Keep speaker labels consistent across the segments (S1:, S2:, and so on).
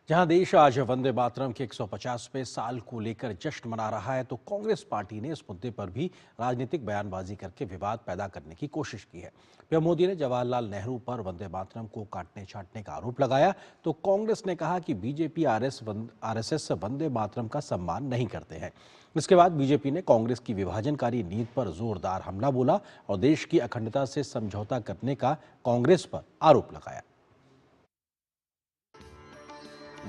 S1: जहां देश आज वंदे मातरम के 150वें साल को लेकर जश्न मना रहा है, तो कांग्रेस पार्टी ने इस मुद्दे पर भी राजनीतिक बयानबाजी करके विवाद पैदा करने की कोशिश की है। पीएम मोदी ने जवाहरलाल नेहरू पर वंदे मातरम को काटने छांटने का आरोप लगाया, तो कांग्रेस ने कहा कि बीजेपी आरएसएस वंदे मातरम का सम्मान नहीं करते हैं। इसके बाद बीजेपी ने कांग्रेस की विभाजनकारी नीति पर जोरदार हमला बोला और देश की अखंडता से समझौता करने का कांग्रेस पर आरोप लगाया।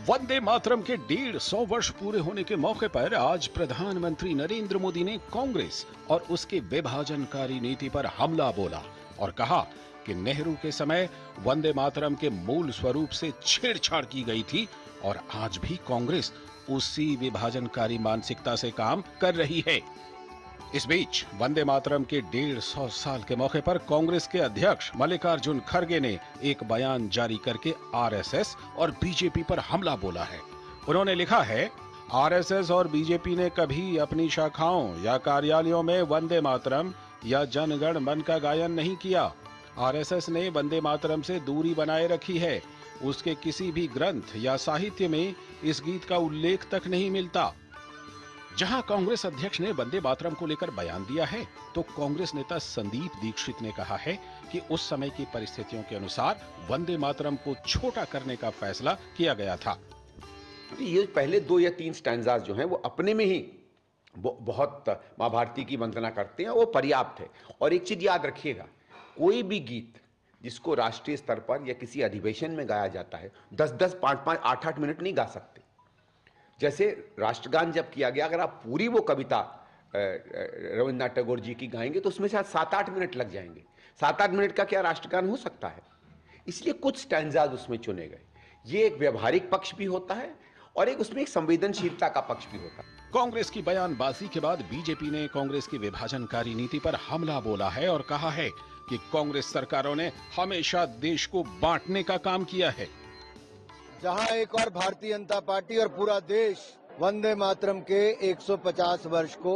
S2: वंदे मातरम के 150 वर्ष पूरे होने के मौके पर आज प्रधानमंत्री नरेंद्र मोदी ने कांग्रेस और उसके विभाजनकारी नीति पर हमला बोला और कहा कि नेहरू के समय वंदे मातरम के मूल स्वरूप से छेड़छाड़ की गई थी और आज भी कांग्रेस उसी विभाजनकारी मानसिकता से काम कर रही है। इस बीच वंदे मातरम के 150 साल के मौके पर कांग्रेस के अध्यक्ष मल्लिकार्जुन खड़गे ने एक बयान जारी करके आरएसएस और बीजेपी पर हमला बोला है। उन्होंने लिखा है, आरएसएस और बीजेपी ने कभी अपनी शाखाओं या कार्यालयों में वंदे मातरम या जनगण मन का गायन नहीं किया। आरएसएस ने वंदे मातरम से दूरी बनाए रखी है। उसके किसी भी ग्रंथ या साहित्य में इस गीत का उल्लेख तक नहीं मिलता। जहां कांग्रेस अध्यक्ष ने वंदे मातरम को लेकर बयान दिया है, तो कांग्रेस नेता संदीप दीक्षित ने कहा है कि उस समय की परिस्थितियों के अनुसार वंदे मातरम को छोटा करने का फैसला किया गया था।
S3: ये पहले 2 या 3 स्टैंजास जो हैं वो अपने में ही बहुत माँ भारती की वंदना करते हैं, वो पर्याप्त है। और एक चीज याद रखिएगा, कोई भी गीत जिसको राष्ट्रीय स्तर पर या किसी अधिवेशन में गाया जाता है 10-10, 5-5, 8-8 मिनट नहीं गा सकते। जैसे राष्ट्रगान जब किया गया, अगर आप पूरी वो कविता रविन्द्रनाथ टैगोर जी की गाएंगे तो उसमें शायद 7-8 मिनट लग जाएंगे। 7-8 मिनट का क्या राष्ट्रगान हो सकता है? इसलिए कुछ स्टैंजाज उसमें चुने गए। ये एक व्यवहारिक पक्ष भी होता है और एक उसमें एक संवेदनशीलता का पक्ष भी होता है।
S2: कांग्रेस की बयानबाजी के बाद बीजेपी ने कांग्रेस की विभाजनकारी नीति पर हमला बोला है और कहा है कि कांग्रेस सरकारों ने हमेशा देश को बांटने का काम किया है।
S4: जहां एक और भारतीय जनता पार्टी और पूरा देश वंदे मातरम के 150 वर्ष को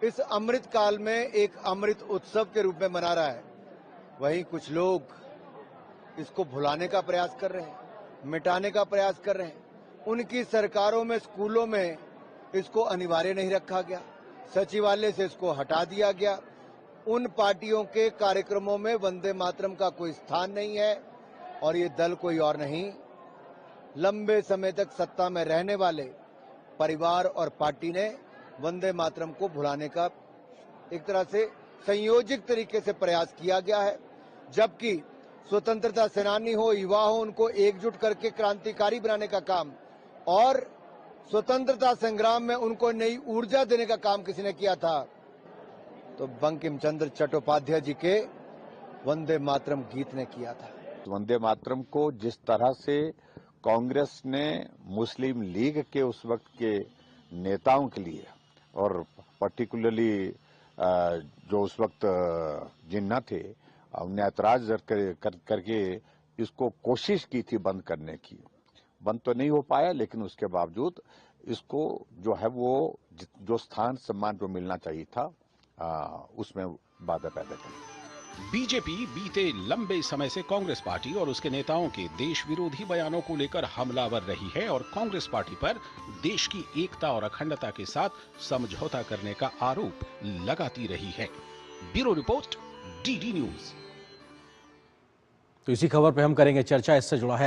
S4: इस अमृत काल में एक अमृत उत्सव के रूप में मना रहा है, वहीं कुछ लोग इसको भुलाने का प्रयास कर रहे हैं, मिटाने का प्रयास कर रहे हैं। उनकी सरकारों में, स्कूलों में इसको अनिवार्य नहीं रखा गया, सचिवालय से इसको हटा दिया गया। उन पार्टियों के कार्यक्रमों में वंदे मातरम का कोई स्थान नहीं है और ये दल कोई और नहीं, लंबे समय तक सत्ता में रहने वाले परिवार और पार्टी ने वंदे मातरम को भुलाने का एक तरह से संयोजित तरीके से प्रयास किया गया है। जबकि स्वतंत्रता सेनानी हो, युवा हो, उनको एकजुट करके क्रांतिकारी बनाने का काम और स्वतंत्रता संग्राम में उनको नई ऊर्जा देने का काम किसी ने किया था तो बंकिम चंद्र चट्टोपाध्याय जी के वंदे मातरम गीत ने किया था।
S5: वंदे मातरम को जिस तरह से कांग्रेस ने मुस्लिम लीग के उस वक्त के नेताओं के लिए और पर्टिकुलरली जो उस वक्त जिन्ना थे, उन्हें ऐतराज करके इसको कोशिश की थी बंद करने की। बंद तो नहीं हो पाया, लेकिन उसके बावजूद इसको जो है वो जो स्थान सम्मान जो मिलना चाहिए था उसमें बाधा पैदा की।
S2: बीजेपी बीते लंबे समय से कांग्रेस पार्टी और उसके नेताओं के देश विरोधी बयानों को लेकर हमलावर रही है और कांग्रेस पार्टी पर देश की एकता और अखंडता के साथ समझौता करने का आरोप लगाती रही है। Bureau report, DD news.
S1: तो इसी खबर पे हम करेंगे चर्चा। इससे जुड़ा है